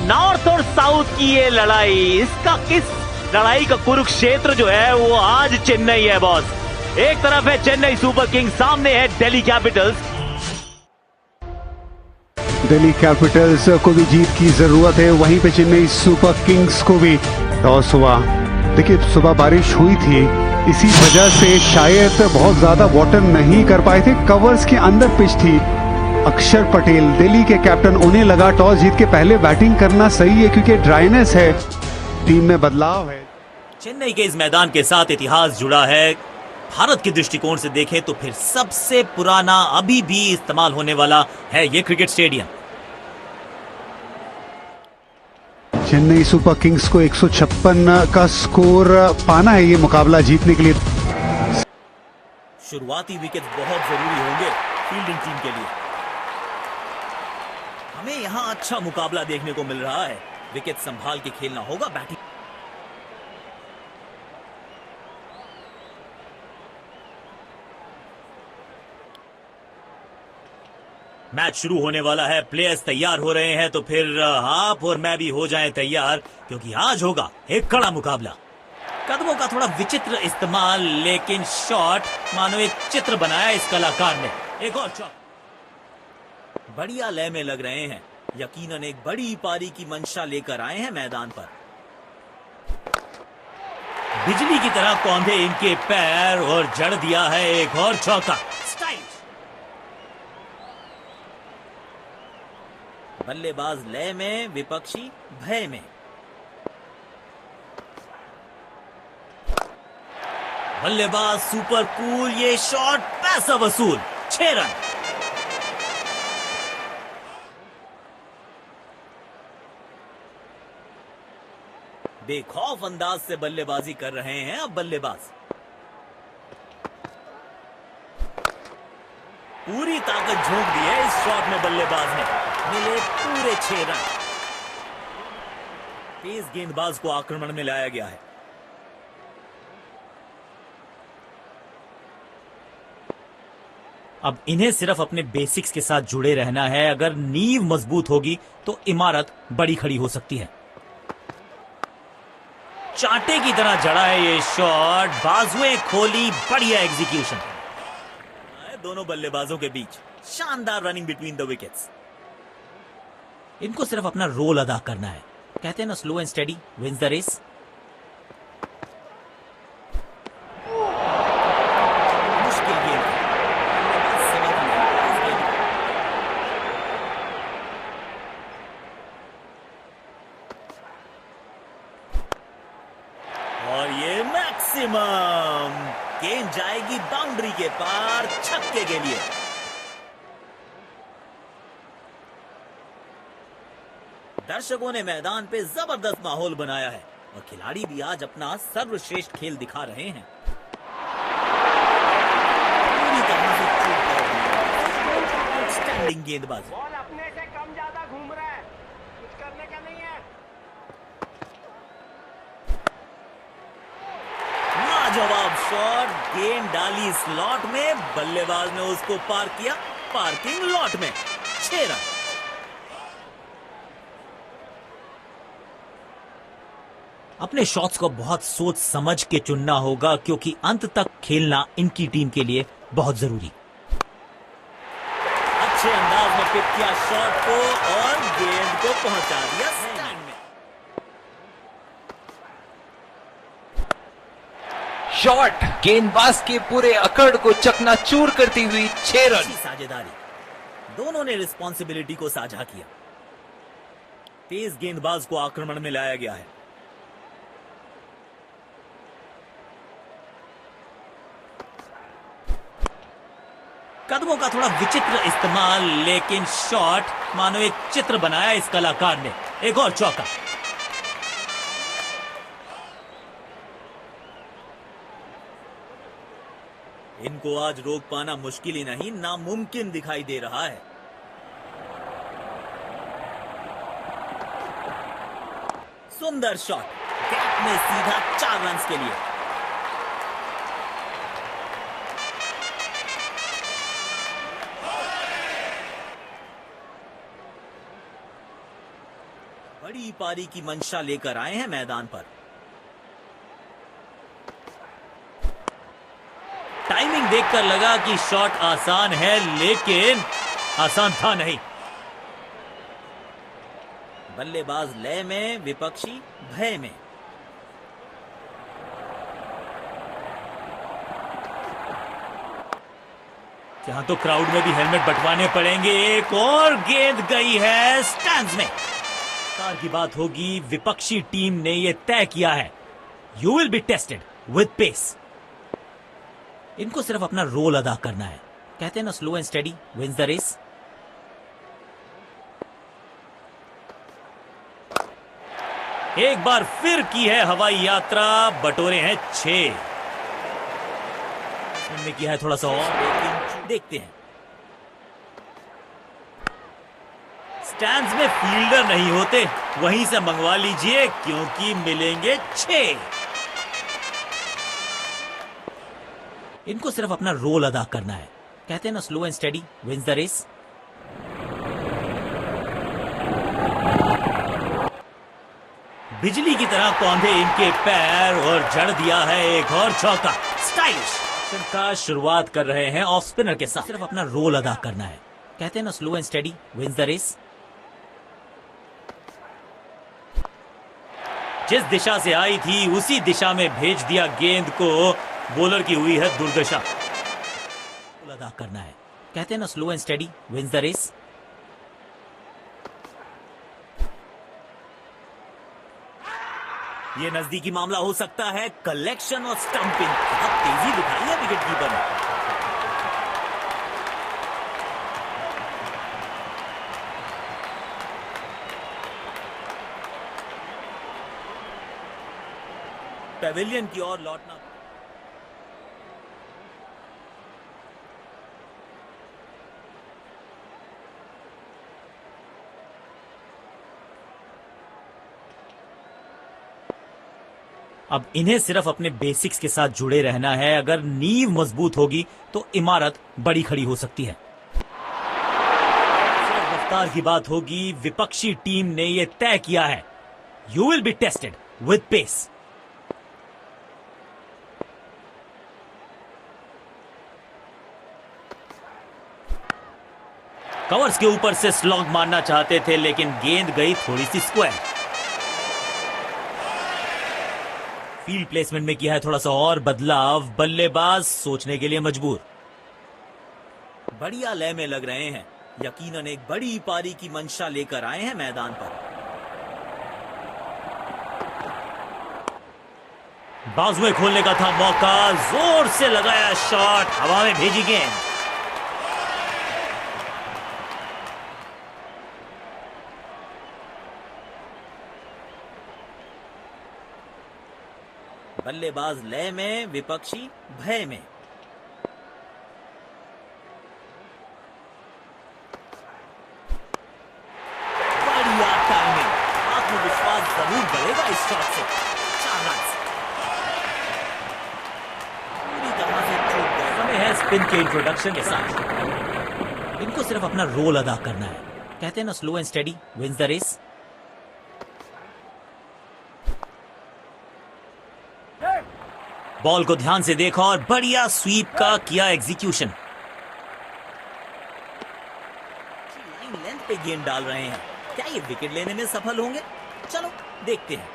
North और south की ये लड़ाई, इस लड़ाई का कुरुक्षेत्र जो है वो आज चेन्नई है बॉस। एक तरफ है चेन्नई सुपर किंग्स, सामने है दिल्ली कैपिटल्स। दिल्ली कैपिटल्स को भी जीत की जरूरत है, वहीं पे चेन्नई सुपर किंग्स को भी। टॉस हुआ, देखिए सुबह बारिश हुई थी, इसी वजह से शायद बहुत ज्यादा वाटर नहीं कर पाए थे, कवर्स के अंदर पिच थी। अक्षर पटेल दिल्ली के कैप्टन, उन्हें लगा टॉस जीत के पहले बैटिंग करना सही है क्योंकि ड्राइनेस है, टीम में बदलाव है। चेन्नई के इस मैदान के साथ इतिहास जुड़ा है। भारत के दृष्टिकोण से देखें तो फिर सबसे पुराना अभी भी इस्तेमाल होने वाला है ये cricket stadium. Chennai super Kings को 156 का स्कोर पाना है ये मुकाबला जीतने के लिए। शुरुआती विकेट बहुत जरूरी होंगे फील्डिंग टीम के लिए। हमें यहां अच्छा मुकाबला देखने को मिल रहा है। विकेट संभाल के खेलना होगा बैटिंग। मैच शुरू होने वाला है, प्लेयर्स तैयार हो रहे हैं, तो फिर आप और मैं भी हो जाएं तैयार, क्योंकि आज होगा एक कड़ा मुकाबला। कदमों का थोड़ा विचित्र इस्तेमाल, लेकिन शॉट मानो एक चित्र बनाया इस कलाकार ने। एक और शॉट बढ़िया लय में लग रहे हैं, यकीनन एक बड़ी पारी की मंशा लेकर आए हैं मैदान पर। बिजली की तरह कौंधे इनके पैर और जड़ दिया है एक और चौका। बल्लेबाज लय में, विपक्षी भय में। बल्लेबाज सुपर कूल, ये शॉट पैसा वसूल, 6 रन। बेखौफ अंदाज से बल्लेबाजी कर रहे हैं अब बल्लेबाज। पूरी ताकत झोंक दी है इस शॉट में बल्लेबाज ने, मिले पूरे 6 रन। तेज गेंदबाज को आक्रमण में लाया गया है। अब इन्हें सिर्फ अपने बेसिक्स के साथ जुड़े रहना है। अगर नींव मजबूत होगी तो इमारत बड़ी खड़ी हो सकती है। चांटे की तरह जड़ा है ये शॉट, बाजुएं खोली, बढ़िया एग्जीक्यूशन। दोनों बल्लेबाजों के बीच शानदार रनिंग बिटवीन द विकेट्स। इनको सिर्फ अपना रोल अदा करना है। कहते हैं ना, slow and steady wins the race. मुश्किल गेम और ये मैक्सिमम। गेंद जाएगी बाउंड्री के पार, छक्के के लिए। दर्शकों ने मैदान पे जबरदस्त माहौल बनाया है और खिलाड़ी भी आज अपना सर्वश्रेष्ठ खेल दिखा रहे हैं। पूरी तरह से आउटस्टैंडिंग गेंदबाजी। बॉल अपने से कम ज्यादा घूम रहा है, कुछ करने का नहीं है। लाजवाब शॉट, गेंद डाली स्लॉट में, बल्लेबाज ने उसको पार किया पार्किंग लॉट में। 6 रन। अपने शॉट्स को बहुत सोच समझ के चुनना होगा, क्योंकि अंत तक खेलना इनकी टीम के लिए बहुत जरूरी। अच्छे अंदाज में पिक किया शॉट को और गेंद को पहुंचा दिया स्टैंड में। शॉट गेंदबाज के पूरे अकड़ को चकनाचूर करती हुई 6 रन। साझेदारी, दोनों ने रिस्पॉन्सिबिलिटी को साझा किया। तेज गेंदबाज को आक्रमण में लाया गया है। कदमों का थोड़ा विचित्र इस्तेमाल, लेकिन शॉट मानो एक चित्र बनाया इस कलाकार ने। एक और चौका। इनको आज रोक पाना मुश्किल ही नहीं, नामुमकिन दिखाई दे रहा है। सुंदर शॉट, गैप में सीधा 4 रन के लिए। बड़ी पारी की मंशा लेकर आए हैं मैदान पर। टाइमिंग देखकर लगा कि शॉट आसान है, लेकिन आसान था नहीं। बल्लेबाज लय में, विपक्षी भय में। यहां तो क्राउड में भी हेलमेट बंटवाने पड़ेंगे। एक और गेंद गई है स्टैंड्स में। कार की बात होगी, विपक्षी टीम ने यह तय किया है, you will be tested with pace. इनको सिर्फ अपना रोल अदा करना है। कहते हैं ना, slow and steady wins the race. एक बार फिर की है हवाई यात्रा, बटोरे हैं 6। में किया है थोड़ा सा और, लेकिन देखते हैं। स्टैंड्स में फील्डर नहीं होते, वहीं से मंगवा लीजिए, क्योंकि मिलेंगे 6। इनको सिर्फ अपना रोल अदा करना है। कहते हैं ना, slow and steady wins the race. बिजली की तरह कौंधे इनके पैर और जड़ दिया है एक और चौका। स्टाइलिश का शुरुआत कर रहे हैं ऑफ स्पिनर के साथ। सिर्फ अपना रोल अदा करना है। कहते हैं ना, slow and steady wins the race. जिस दिशा से आई थी उसी दिशा में भेज दिया गेंद को। बॉलर की हुई है दुर्दशा। रोल अदा करना है। कहते हैं ना, slow and steady wins the race. ये नजदीकी मामला हो सकता है। कलेक्शन और स्टंपिंग, बहुत तेजी दिखाई है विकेट कीपर ने। पेविलियन की ओर लौटना। अब इन्हें सिर्फ अपने बेसिक्स के साथ जुड़े रहना है। अगर नींव मजबूत होगी तो इमारत बड़ी खड़ी हो सकती है। सिर्फ रफ्तार की बात होगी, विपक्षी टीम ने यह तय किया है, you will be tested with pace. Covers के ऊपर से स्लॉग मारना चाहते थे, लेकिन गेंद गई थोड़ी सी स्क्वायर। फील्ड प्लेसमेंट में किया है थोड़ा सा और बदलाव। बल्लेबाज सोचने के लिए मजबूर। बढ़िया लय में लग रहे हैं। यकीनन एक बड़ी पारी की मंशा लेकर आए हैं मैदान पर। बाजुएं खोलने का था मौका, जोर से लगाया शॉट, हवा में भेजी गेंद। बल्लेबाज लय में, विपक्षी भय में। बढ़िया टाइमिंग, आत्मविश्वास जरूर बढ़ेगा इस शॉट से। 4 रन पूरी तरह से चूक गए। समय है स्पिन के इंट्रोडक्शन के साथ। इनको सिर्फ अपना रोल अदा करना है। कहते हैं ना, slow and steady wins the race. Ball को ध्यान से देखा और बढ़िया स्वीप का किया एग्जीक्यूशन। लाइन लेंथ पे गेंद डाल रहे हैं। क्या ये विकेट लेने में सफल होंगे? चलो देखते हैं।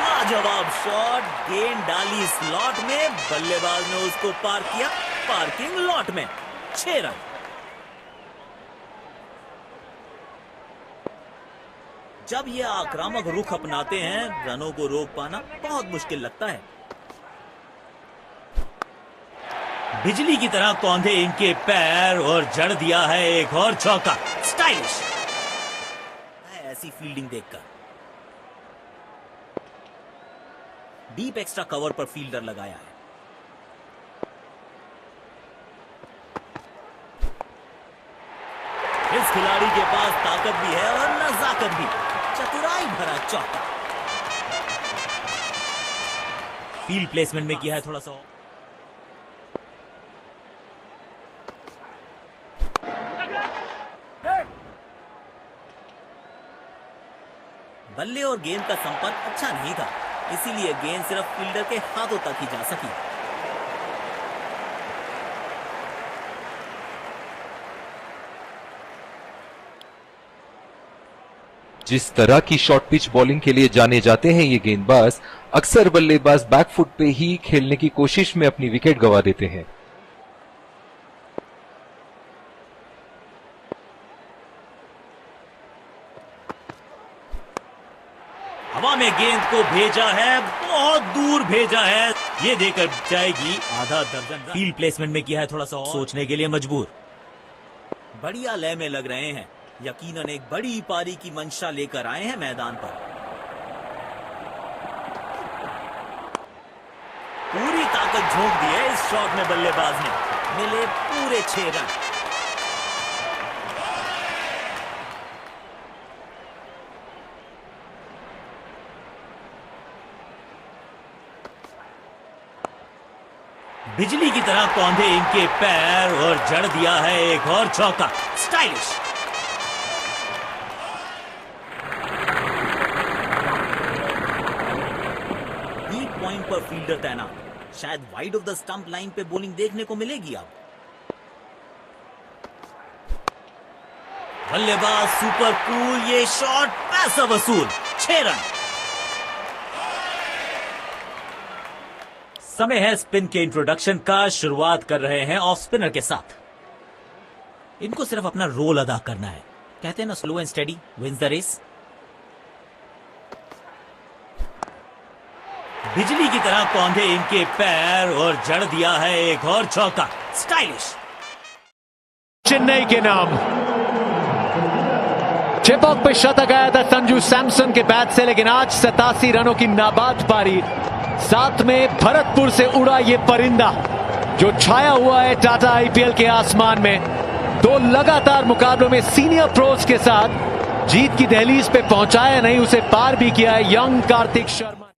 लाजवाब शॉट, गेंद डाली स्लॉट में, बल्लेबाज ने उसको पार किया पार्किंग लॉट में। 6 रन। जब ये आक्रामक रुख अपनाते हैं, रनों को रोक पाना बहुत मुश्किल लगता है। बिजली की तरह कौंधे इनके पैर और जड़ दिया है एक और चौका। स्टाइलिश ऐसी फील्डिंग देखकर। डीप एक्स्ट्रा कवर पर फील्डर लगाया है। इस खिलाड़ी के पास ताकत भी है और नजाकत भी। चतुराई भरा चौका। फील्ड प्लेसमेंट में किया है थोड़ा सा। बल्ले और गेंद का संपर्क अच्छा नहीं था, इसीलिए गेंद सिर्फ फील्डर के हाथों तक ही जा सकी। जिस तरह की शॉर्ट पिच बॉलिंग के लिए जाने जाते हैं ये गेंदबाज, अक्सर बल्लेबाज बैकफुट पे ही खेलने की कोशिश में अपनी विकेट गंवा देते हैं। हवा में गेंद को भेजा है, बहुत दूर भेजा है, ये देकर जाएगी आधा दर्जन। फील्ड प्लेसमेंट में किया है, थोड़ा सा और सोचने के लिए मजबूर। बढ़िया लय में लग रहे हैं, यकीनन एक बड़ी पारी की मंशा लेकर आए हैं मैदान पर। पूरी ताकत झोंक दी है इस शॉट में बल्लेबाज ने, मिले पूरे 6 रन। बिजली की तरह कौंधे इनके पैर और जड़ दिया है एक और चौका। स्टाइलिश। डीप पॉइंट पर फील्डर तैनात, शायद wide of the stump line पे बॉलिंग देखने को मिलेगी अब। बल्लेबाज सुपर कूल, ये शॉट पैसा वसूल। 6 रन। समय है स्पिन के इंट्रोडक्शन का। शुरुआत कर रहे हैं ऑफ स्पिनर के साथ। इनको सिर्फ अपना रोल अदा करना है, कहते हैं ना, slow and steady wins the race. बिजली की तरह कौंधे इनके पैर और जड़ दिया है एक और चौका। स्टाइलिश। चेन्नई के नाम चेपॉक पे शतक आया था संजू सैमसन के बैट से, लेकिन आज 87 रनों की नाबाद पारी। साथ में भरतपुर से उड़ा ये परिंदा जो छाया हुआ है टाटा आईपीएल के आसमान में। 2 लगातार मुकाबलों में सीनियर प्रोज के साथ जीत की दहलीज पे पहुंचाया नहीं, उसे पार भी किया है यंग कार्तिक शर्मा।